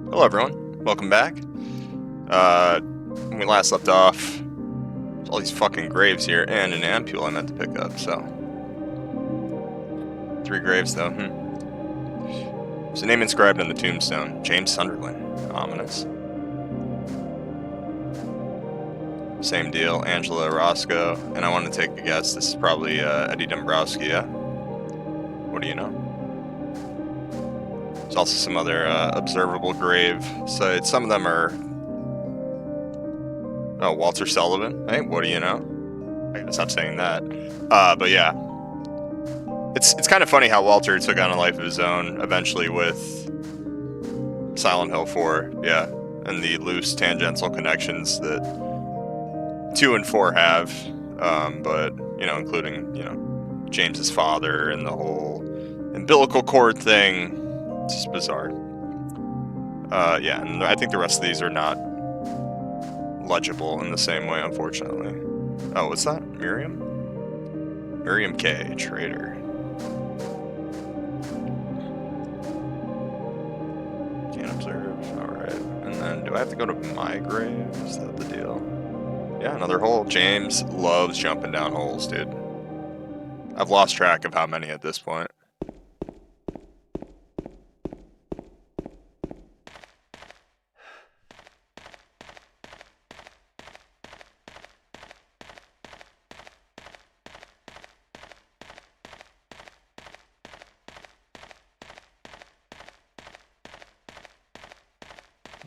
Hello everyone, welcome back. When we last left off, there's all these fucking graves here, and an ampule I meant to pick up, so. 3 graves though, There's a name inscribed on the tombstone, James Sunderland. Ominous. Same deal, Angela Orosco, and I want to take a guess, this is probably Eddie Dombrowski, yeah? What do you know? There's also some other observable grave sites. Some of them are... Oh, Walter Sullivan? Hey, what do you know? I gotta stop saying that. But yeah. It's kind of funny how Walter took on a life of his own eventually with Silent Hill 4, yeah. And the loose tangential connections that 2 and 4 have. But, you know, including, you know, James's father and the whole umbilical cord thing. It's just bizarre. Yeah, and I think the rest of these are not legible in the same way, unfortunately. Oh, what's that? Miriam? Miriam K. Traitor. Can't observe. Alright. And then, do I have to go to my grave? Is that the deal? Yeah, another hole. James loves jumping down holes, dude. I've lost track of how many at this point.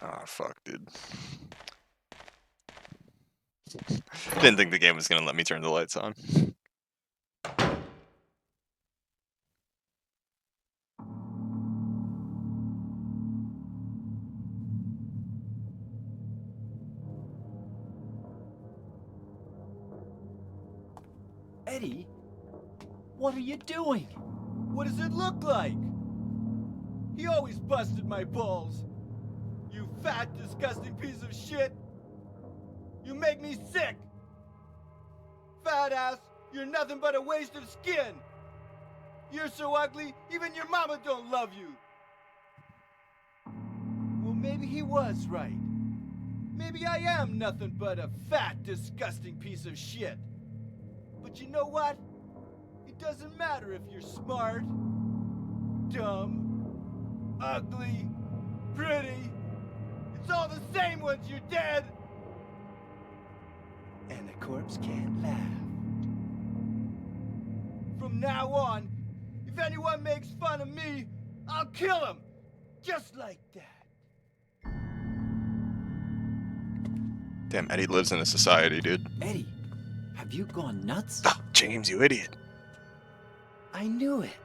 Oh, fuck, dude. Didn't think the game was gonna let me turn the lights on. Eddie? What are you doing? What does it look like? He always busted my balls. You fat, disgusting piece of shit. You make me sick. Fat ass, you're nothing but a waste of skin. You're so ugly, even your mama don't love you. Well, maybe he was right. Maybe I am nothing but a fat, disgusting piece of shit. But you know what? It doesn't matter if you're smart, dumb, ugly, pretty. It's all the same once you're dead. And the corpse can't laugh. From now on, if anyone makes fun of me, I'll kill him. Just like that. Damn, Eddie lives in a society, dude. Eddie, have you gone nuts? Oh, James, you idiot. I knew it.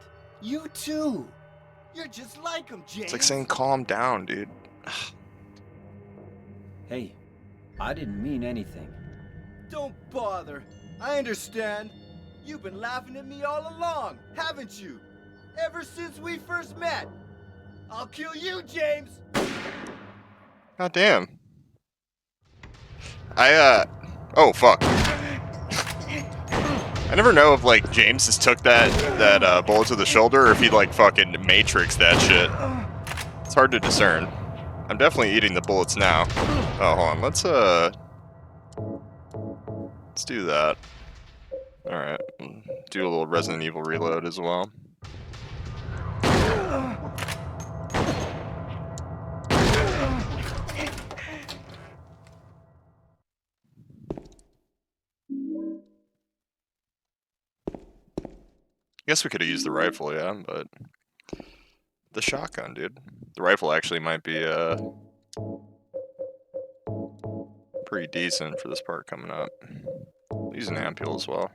You too. You're just like him, James. It's like saying calm down, dude. Hey, I didn't mean anything. Don't bother. I understand. You've been laughing at me all along, haven't you? Ever since we first met. I'll kill you, James. God damn. Oh, fuck. I never know if, like, James just took that bullet to the shoulder or if he, like, fucking matrixed that shit. It's hard to discern. I'm definitely eating the bullets now. Oh, hold on. Let's do that. Alright. Do a little Resident Evil reload as well. I guess we could have used the rifle, yeah, but the shotgun, dude. The rifle actually might be pretty decent for this part coming up. Use an ampule as well.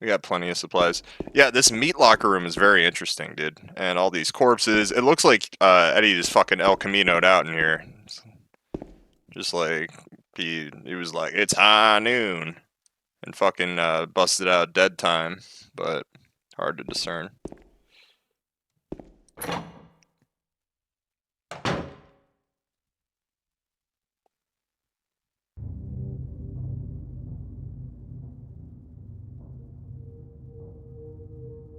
We got plenty of supplies. Yeah, this meat locker room is very interesting, dude. And all these corpses. It looks like Eddie just fucking El Camino'd out in here. Just like he was like, it's high noon. And fucking busted out dead time. But hard to discern.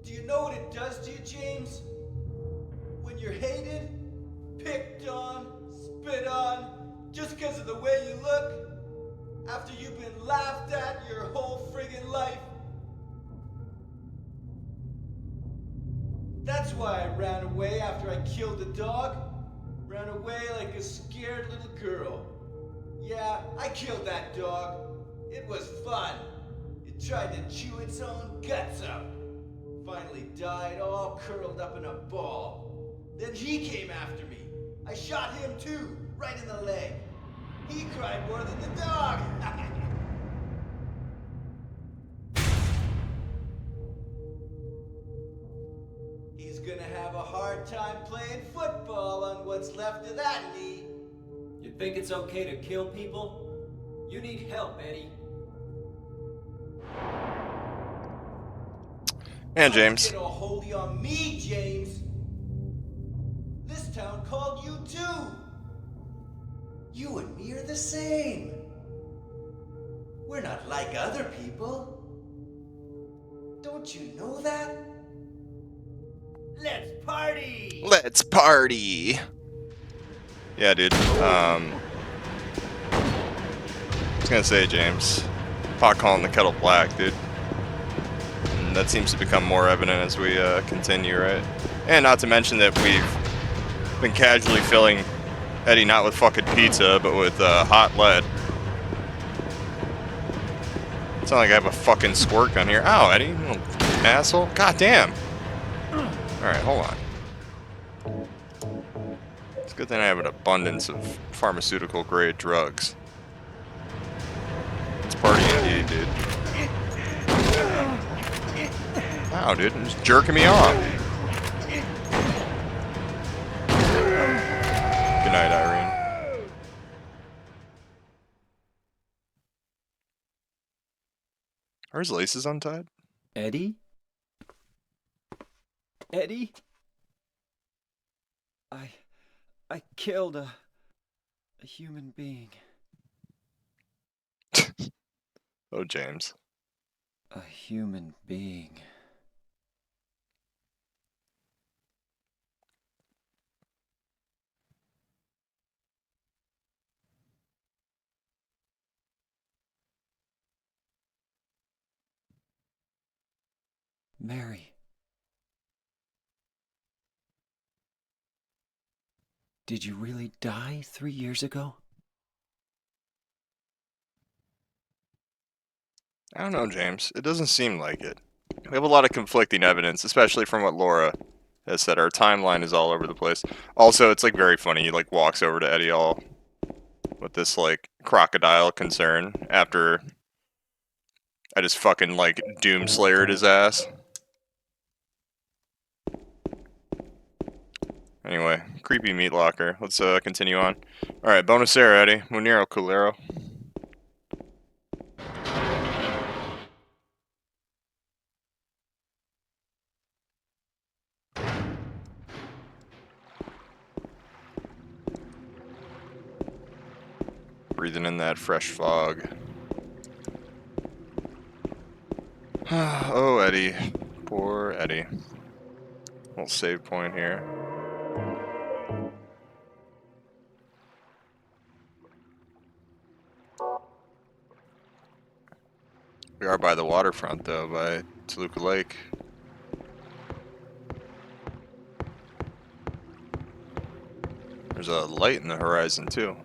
Do you know what it does to you, James? When you're hated, why I ran away after I killed the dog. Ran away like a scared little girl. Yeah, I killed that dog. It was fun. It tried to chew its own guts out. Finally died all curled up in a ball. Then he came after me. I shot him too, right in the leg. He cried more than the dog. He's gonna have a hard time playing football on what's left of that knee. You think it's okay to kill people? You need help, Eddie. And James. Don't get all holy on me, James. This town called you too. You and me are the same. We're not like other people. Don't you know that? Let's party! Let's party! Yeah, dude. I was gonna say, James, pot calling the kettle black, dude. And that seems to become more evident as we continue, right? And not to mention that we've been casually filling Eddie not with fucking pizza, but with hot lead. It's not like I have a fucking squirt gun here. Ow, Eddie, you little asshole. God damn. Alright, hold on. It's a good thing I have an abundance of pharmaceutical grade drugs. It's party indeed, dude. Wow, dude, you're just jerking me off. Good night, Irene. Are his laces untied? Eddie? Eddie? I killed a human being. Oh, James. A human being. Mary. Did you really die 3 years ago? I don't know, James. It doesn't seem like it. We have a lot of conflicting evidence, especially from what Laura has said. Our timeline is all over the place. Also, it's like very funny. He like walks over to Eddie all with this like crocodile concern after I just fucking like doomslayered his ass. Anyway, creepy meat locker. Let's continue on. Alright, Bonacera, Eddie. Munero Culero. Breathing in that fresh fog. Oh, Eddie. Poor Eddie. Little save point here. We are by the waterfront, though, by Toluca Lake. There's a light in the horizon, too.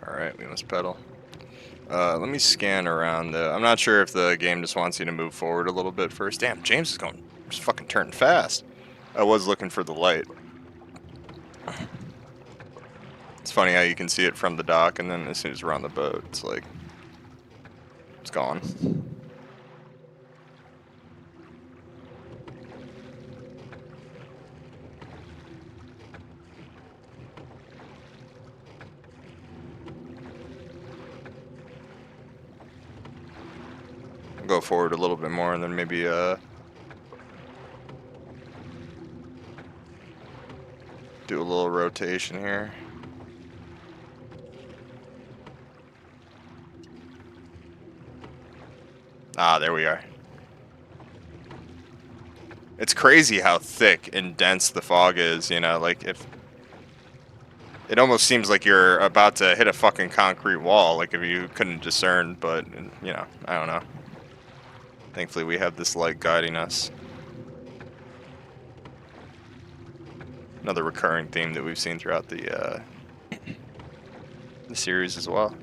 Alright, we must pedal. Let me scan around. I'm not sure if the game just wants you to move forward a little bit first. Damn, James is going, just fucking turning fast. I was looking for the light. It's funny how you can see it from the dock, and then as soon as we're on the boat, it's like, it's gone. go forward a little bit more and then maybe do a little rotation here. Ah, there we are. It's crazy how thick and dense the fog is, you know, like if it almost seems like you're about to hit a fucking concrete wall, like if you couldn't discern, but you know, I don't know. Thankfully we have this light guiding us. Another recurring theme that we've seen throughout the series as well.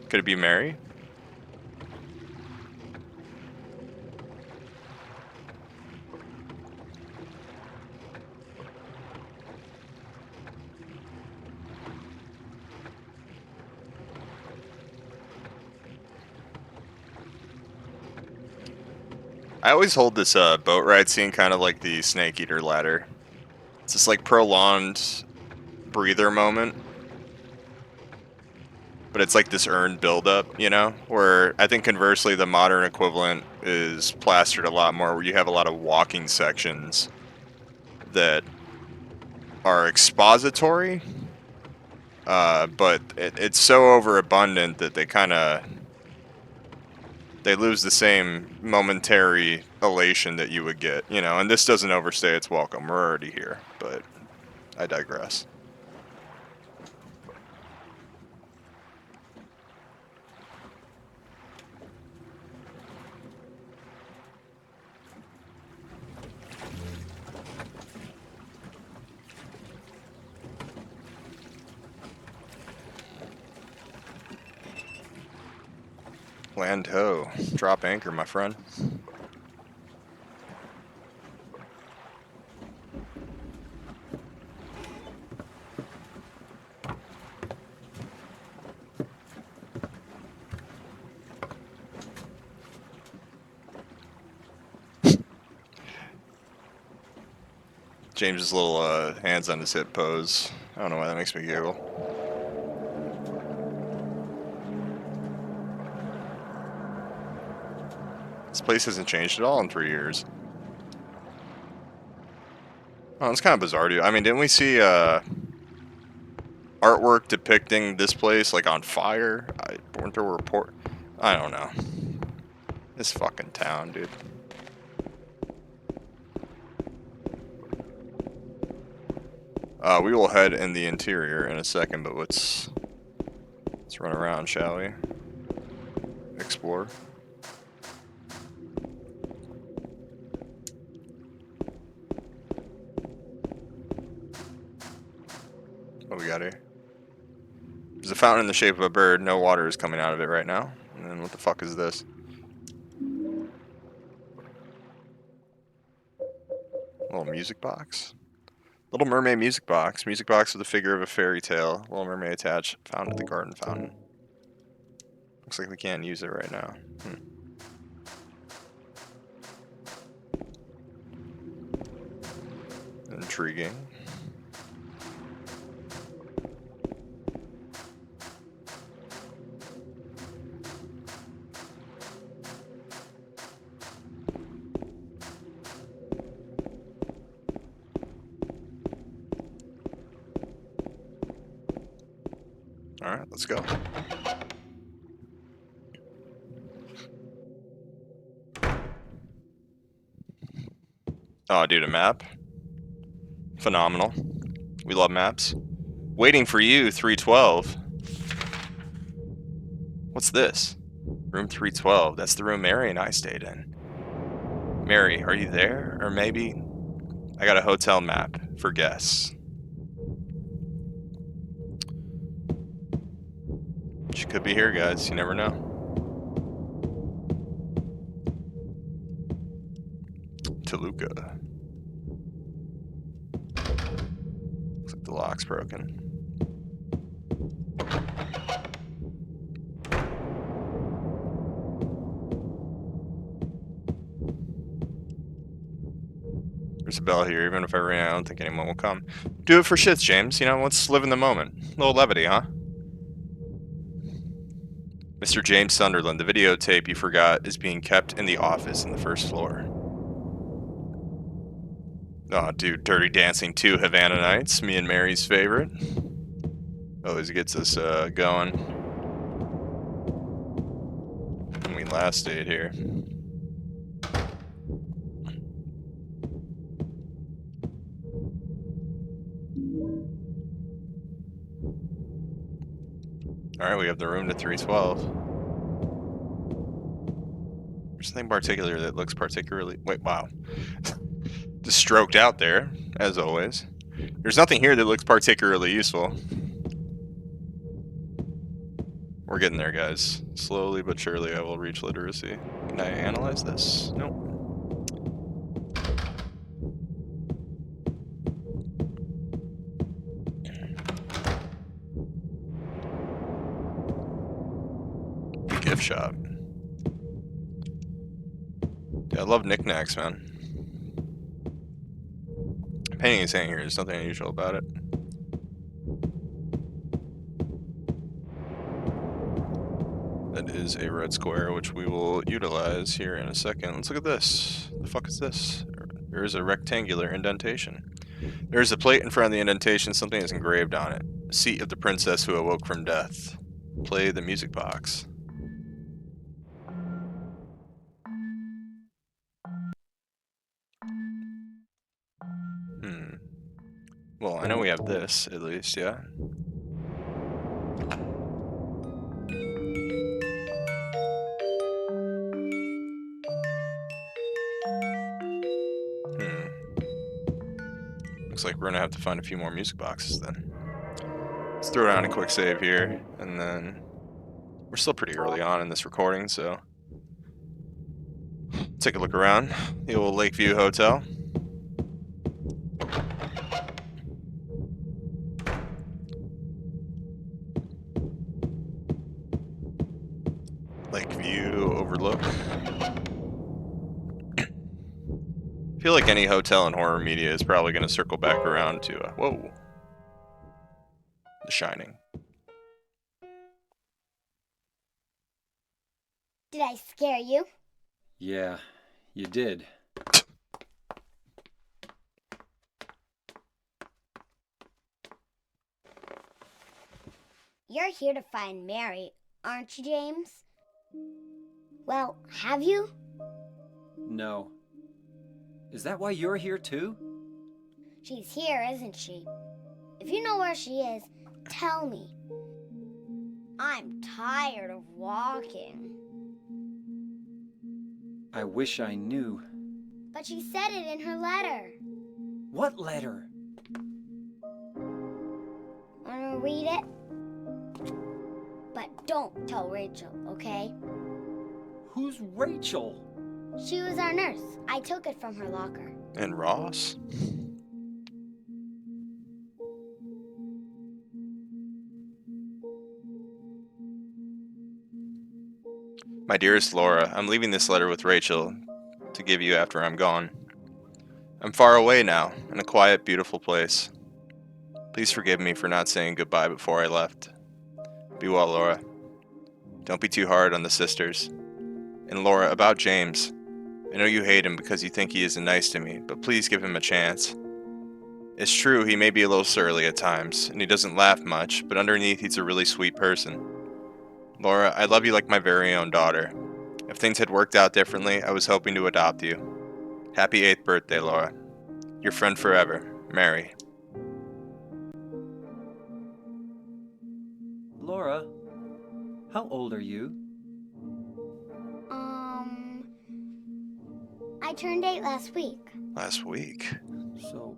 Could it be Mary? I always hold this boat ride scene kind of like the Snake Eater ladder. It's this like prolonged breather moment. But it's like this earned buildup, you know? Where I think conversely the modern equivalent is plastered a lot more, where you have a lot of walking sections that are expository. But it's so overabundant that they lose the same momentary elation that you would get, you know, and this doesn't overstay its welcome. We're already here, but I digress. Land ho. Drop anchor, my friend. James's little hands on his hip pose. I don't know why that makes me giggle. This place hasn't changed at all in 3 years. Oh, it's kind of bizarre, dude. I mean, didn't we see artwork depicting this place like on fire? Weren't there a report? I don't know. This fucking town, dude. We will head in the interior in a second, but let's run around, shall we? Explore. What we got here? There's a fountain in the shape of a bird. No water is coming out of it right now. And then what the fuck is this? Little music box. Little Mermaid music box. Music box with the figure of a fairy tale. Little Mermaid attached. Found at the garden fountain. Looks like we can't use it right now. Intriguing. Alright, let's go. Oh, dude, a map. Phenomenal. We love maps. Waiting for you, 312. What's this? Room 312. That's the room Mary and I stayed in. Mary, are you there? Or maybe... I got a hotel map for guests. She could be here, guys. You never know. Toluca. Looks like the lock's broken. There's a bell here. Even if I ring, I don't think anyone will come. Do it for shits, James. You know, let's live in the moment. A little levity, huh? Mr. James Sunderland, the videotape you forgot is being kept in the office in the first floor. Oh, dude, Dirty Dancing 2 Havana Nights, me and Mary's favorite. Always gets us going. When we last stayed here. Alright, we have the room to 312. There's nothing particular that looks particularly... Wait, wow. Just stroked out there, as always. There's nothing here that looks particularly useful. We're getting there, guys. Slowly but surely I will reach literacy. Can I analyze this? Nope. Gift shop. Yeah, I love knickknacks, man. Painting is hanging here. There's nothing unusual about it. That is a red square, which we will utilize here in a second. Let's look at this. The fuck is this? There is a rectangular indentation. There is a plate in front of the indentation. Something is engraved on it. Seat of the princess who awoke from death. Play the music box. Well, I know we have this, at least, yeah? Looks like we're gonna have to find a few more music boxes then. Let's throw down a quick save here, and then... We're still pretty early on in this recording, so... Take a look around. The old Lakeview Hotel. Lakeview Overlook. I feel like any hotel in horror media is probably going to circle back around to, whoa, The Shining. Did I scare you? Yeah, you did. You're here to find Mary, aren't you, James? Well, have you? No. Is that why you're here too? She's here, isn't she? If you know where she is, tell me. I'm tired of walking. I wish I knew. But she said it in her letter. What letter? Wanna read it? But don't tell Rachel, okay? Who's Rachel? She was our nurse. I took it from her locker. And Ross? My dearest Laura, I'm leaving this letter with Rachel to give you after I'm gone. I'm far away now, in a quiet, beautiful place. Please forgive me for not saying goodbye before I left. Be well, Laura. Don't be too hard on the sisters. And Laura, about James. I know you hate him because you think he isn't nice to me, but please give him a chance. It's true he may be a little surly at times, and he doesn't laugh much, but underneath he's a really sweet person. Laura, I love you like my very own daughter. If things had worked out differently, I was hoping to adopt you. Happy 8th birthday, Laura. Your friend forever, Mary. Laura, how old are you? I turned 8 last week. Last week? So,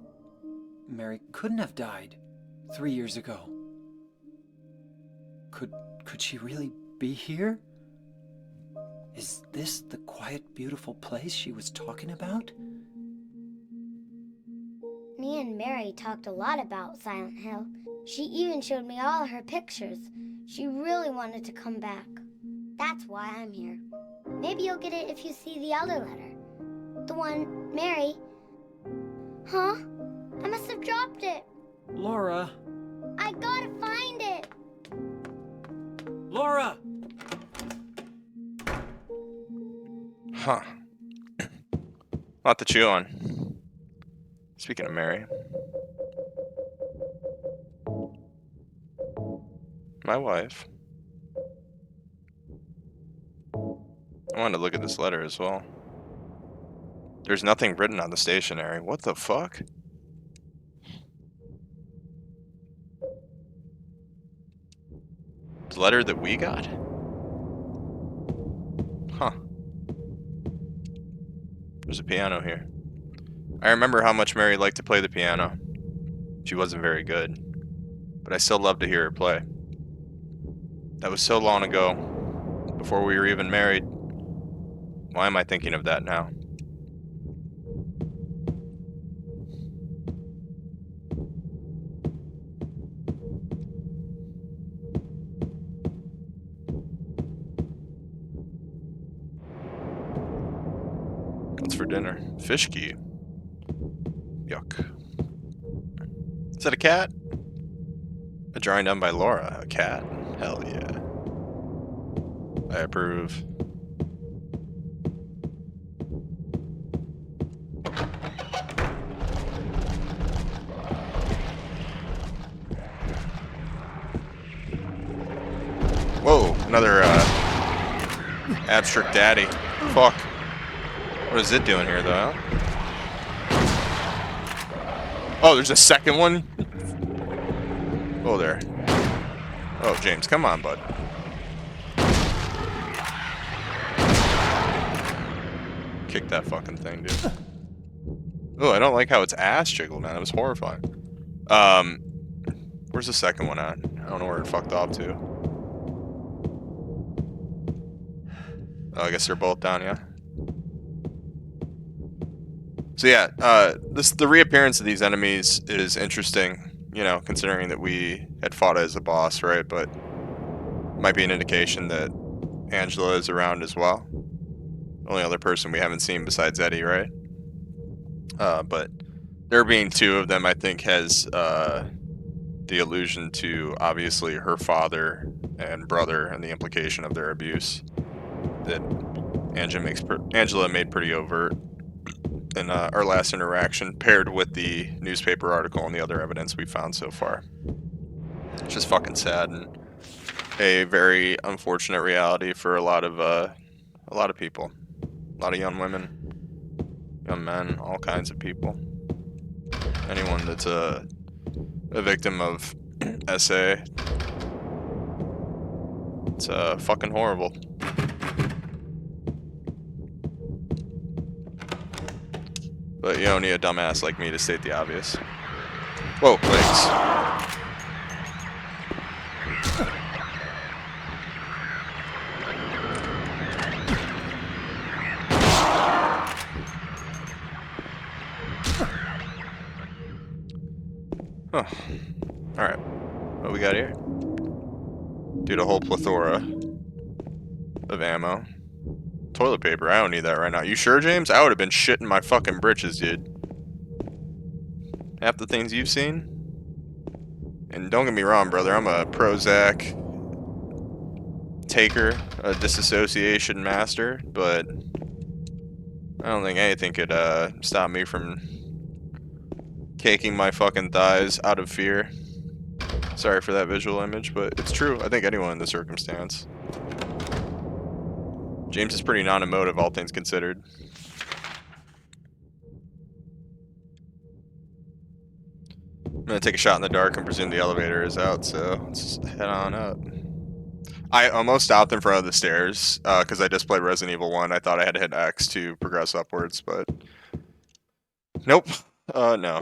Mary couldn't have died 3 years ago. Could she really be here? Is this the quiet, beautiful place she was talking about? Me and Mary talked a lot about Silent Hill. She even showed me all her pictures. She really wanted to come back. That's why I'm here. Maybe you'll get it if you see the other letter. The one Mary... Huh? I must have dropped it. Laura! I gotta find it. Laura! Huh. Lot to chew on. Speaking of Mary. My wife. I wanted to look at this letter as well. There's nothing written on the stationery. What the fuck? The letter that we got? Huh. There's a piano here. I remember how much Mary liked to play the piano. She wasn't very good, but I still loved to hear her play. That was so long ago, before we were even married. Why am I thinking of that now? What's for dinner? Fish key. Yuck. Is that a cat? A drawing done by Laura. A cat? Hell yeah. I approve. Whoa, another abstract daddy. Fuck. What is it doing here, though? Oh, there's a second one? Oh, there. Oh, James, come on, bud. Kick that fucking thing, dude. Oh, I don't like how its ass jiggled, man. It was horrifying. Where's the second one at? I don't know where it fucked off to. Oh, I guess they're both down, yeah? So yeah, the reappearance of these enemies is interesting, you know, considering that we had fought as a boss, right? But might be an indication that Angela is around as well. Only other person we haven't seen besides Eddie, right? But there being two of them, I think, has the allusion to obviously her father and brother and the implication of their abuse that Angela made pretty overt in our last interaction, paired with the newspaper article and the other evidence we found so far. It's just fucking sad and a very unfortunate reality for a lot of people, a lot of young women, young men, all kinds of people. Anyone that's a victim of SA, it's fucking horrible. But you don't need a dumbass like me to state the obvious. Whoa, legs. Huh. Alright. What we got here? Dude, a whole plethora of ammo. Toilet paper, I don't need that right now. You sure, James? I would have been shitting my fucking britches, dude. Half the things you've seen. And don't get me wrong, brother, I'm a Prozac taker, a disassociation master, but I don't think anything could stop me from caking my fucking thighs out of fear. Sorry for that visual image, but it's true. I think anyone in this circumstance. James is pretty non-emotive, all things considered. I'm gonna take a shot in the dark and presume the elevator is out, so let's head on up. I almost stopped in front of the stairs, because I just played Resident Evil 1. I thought I had to hit X to progress upwards, but... Nope. No.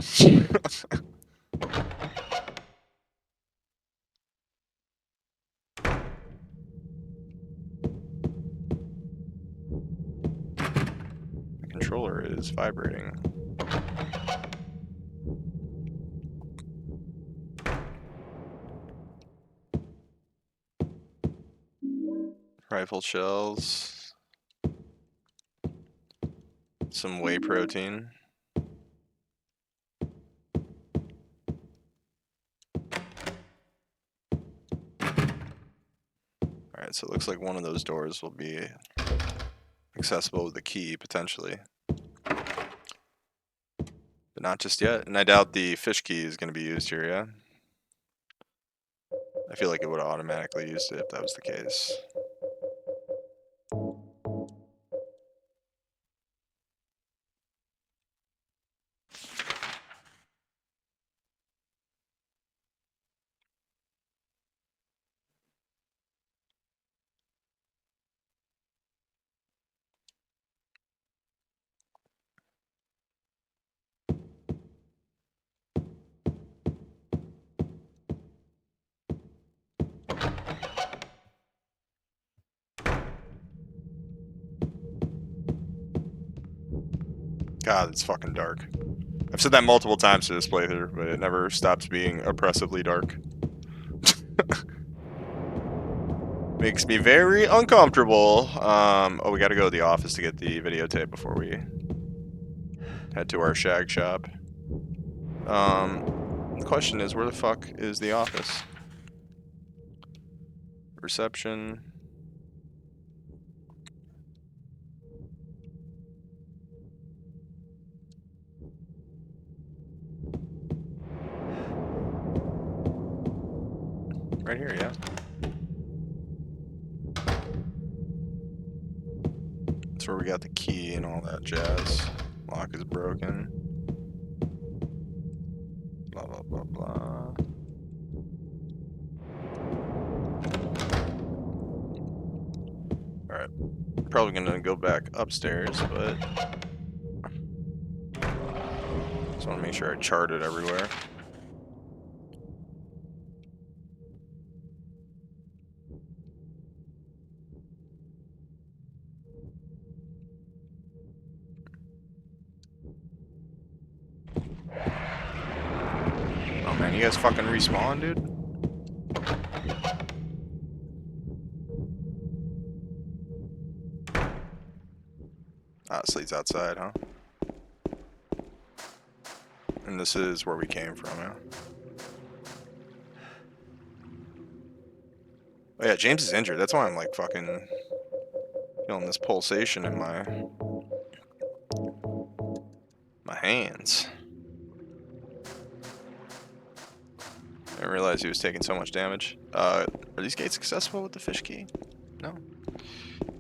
The controller is vibrating. Rifle shells. Some whey protein. Alright, so it looks like one of those doors will be accessible with the key, potentially. But not just yet. And I doubt the fish key is going to be used here, yeah? I feel like it would have automatically used it if that was the case. God, it's fucking dark. I've said that multiple times to this playthrough, but it never stops being oppressively dark. Makes me very uncomfortable. Oh, we gotta go to the office to get the videotape before we head to our shag shop. The question is, where the fuck is the office? Reception. Right here, yeah. That's where we got the key and all that jazz. Lock is broken. Blah, blah, blah, blah. Alright. Probably gonna go back upstairs, but just want to make sure I chart it everywhere. Oh man, you guys fucking respawn, dude? Ah, Sleet's outside, huh? And this is where we came from, yeah? Oh yeah, James is injured. That's why I'm like fucking feeling this pulsation in my hands. I didn't realize he was taking so much damage. Are these gates accessible with the fish key? No.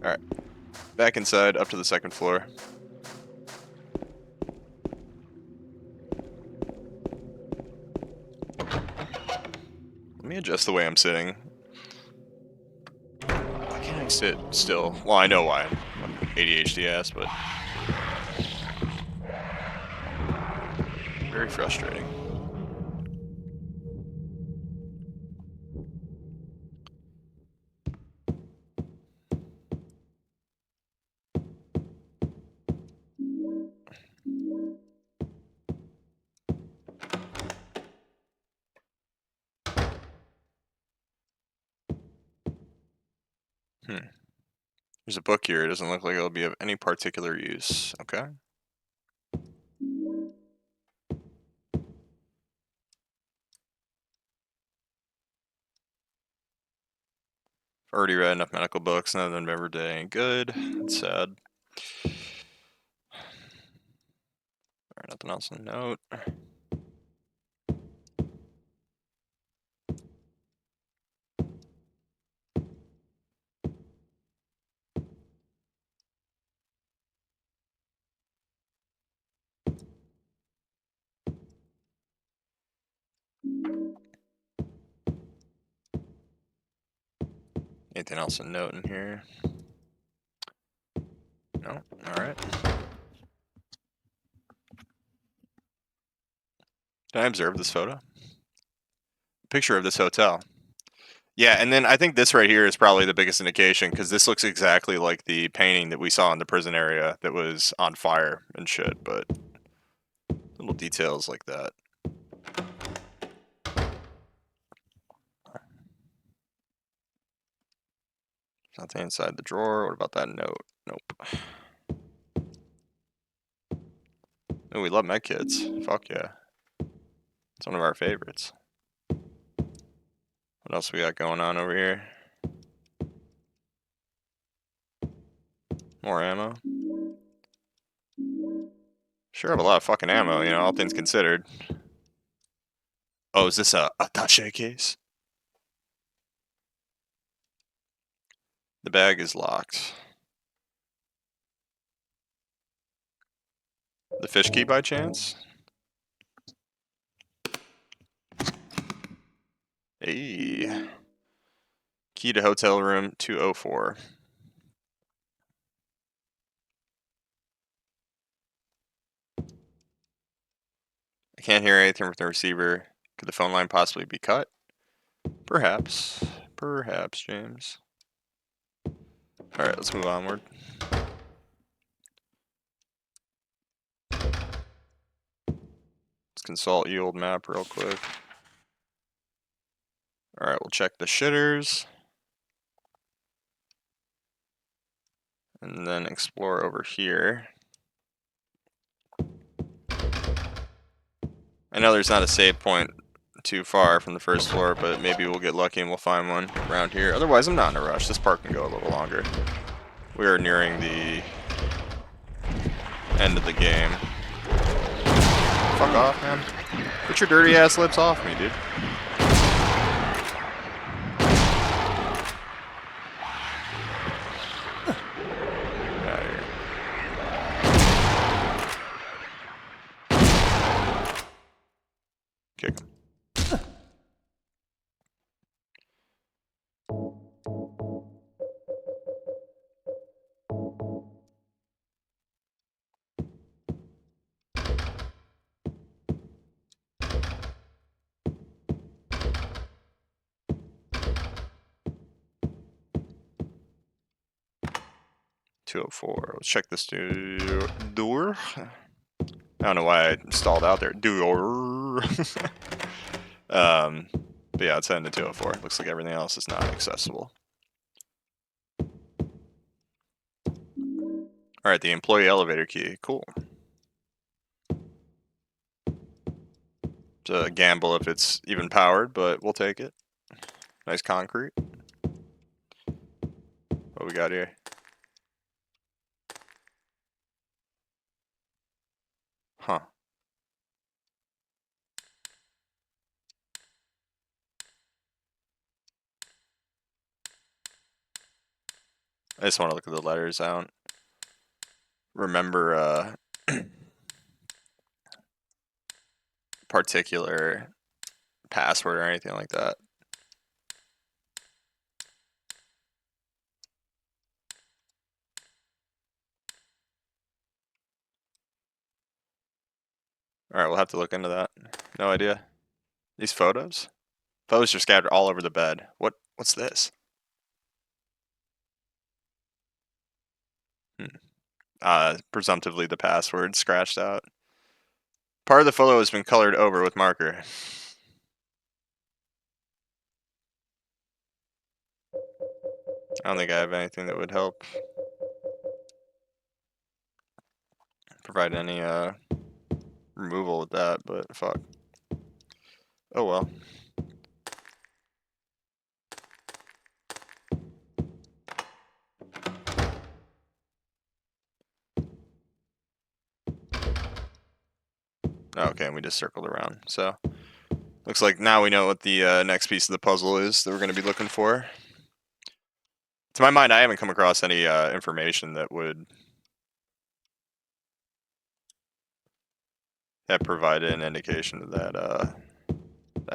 Alright. Back inside, up to the second floor. Let me adjust the way I'm sitting. Why can't I sit still? Well, I know why. I'm ADHD ass, but very frustrating. There's a book here. It doesn't look like it'll be of any particular use. Okay. Already read enough medical books. None of them ever did any good. That's sad. Alright, nothing else to note. Anything else to note in here? No? Alright. Did I observe this photo? Picture of this hotel. Yeah, and then I think this right here is probably the biggest indication, because this looks exactly like the painting that we saw in the prison area that was on fire and shit, but little details like that. Nothing inside the drawer. What about that note? Nope. Oh, we love med kits. Fuck yeah. It's one of our favorites. What else we got going on over here? More ammo. Sure have a lot of fucking ammo, you know, all things considered. Oh, is this a attaché case? The bag is locked. The fish key by chance? Hey. Key to hotel room 204. I can't hear anything from the receiver. Could the phone line possibly be cut? Perhaps. Perhaps, James. Alright, let's move onward. Let's consult ye old map real quick. Alright, we'll check the shitters. And then explore over here. I know there's not a save point too far from the first floor, but maybe we'll get lucky and we'll find one around here. Otherwise, I'm not in a rush. This part can go a little longer. We are nearing the end of the game. Fuck off, man. Put your dirty ass lips off me, dude. Get out of here. Kick him. Let's check this door. I don't know why I stalled out there. Door. But yeah, it's heading to 204. Looks like everything else is not accessible. Alright, the employee elevator key. Cool. It's a gamble if it's even powered, but we'll take it. Nice concrete. What we got here? Huh. I just want to look at the letters. I don't remember particular password or anything like that. Alright, we'll have to look into that. No idea. These photos? Photos are scattered all over the bed. What's this? Presumptively the password scratched out. Part of the photo has been colored over with marker. I don't think I have anything that would help provide any removal with that, but fuck. Oh well. Okay, and we just circled around. So, looks like now we know what the next piece of the puzzle is that we're going to be looking for. To my mind, I haven't come across any information that would have provided an indication of that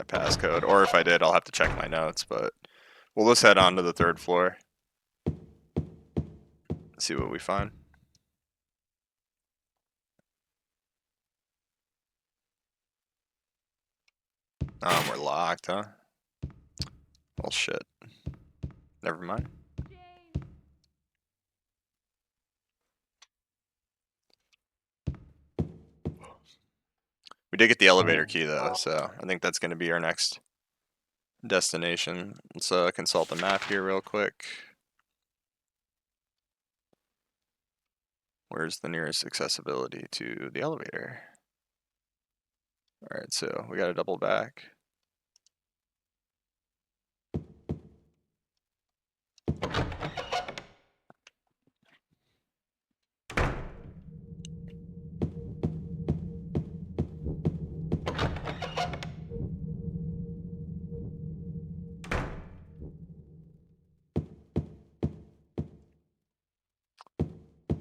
passcode. Or if I did, I'll have to check my notes. But well, let's head on to the third floor. See what we find. We're locked, huh? Well, shit. Never mind. We did get the elevator key, though, so I think that's going to be our next destination. Let's consult the map here real quick. Where's the nearest accessibility to the elevator? Alright, so we got to double back.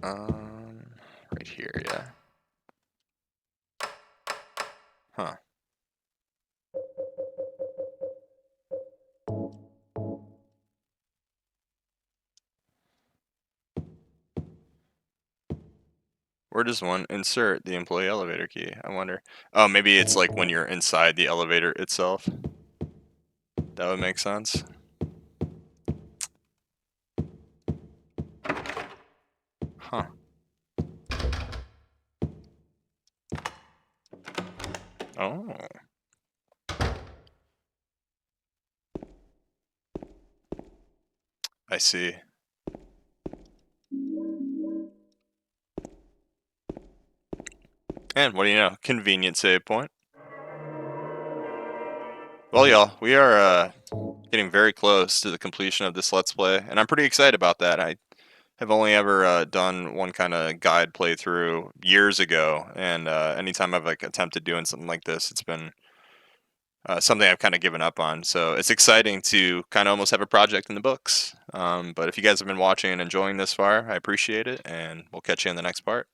Right here, yeah. Huh. Where does one insert the employee elevator key? I wonder. Oh, maybe it's like when you're inside the elevator itself. That would make sense. Huh. Oh. I see. And what do you know? Convenient save point. Well, y'all, we are getting very close to the completion of this Let's Play, and I'm pretty excited about that. I have only ever done one kind of guide playthrough years ago, and anytime I've like attempted doing something like this, it's been something I've kind of given up on. So it's exciting to kind of almost have a project in the books. But if you guys have been watching and enjoying this far, I appreciate it, and we'll catch you in the next part.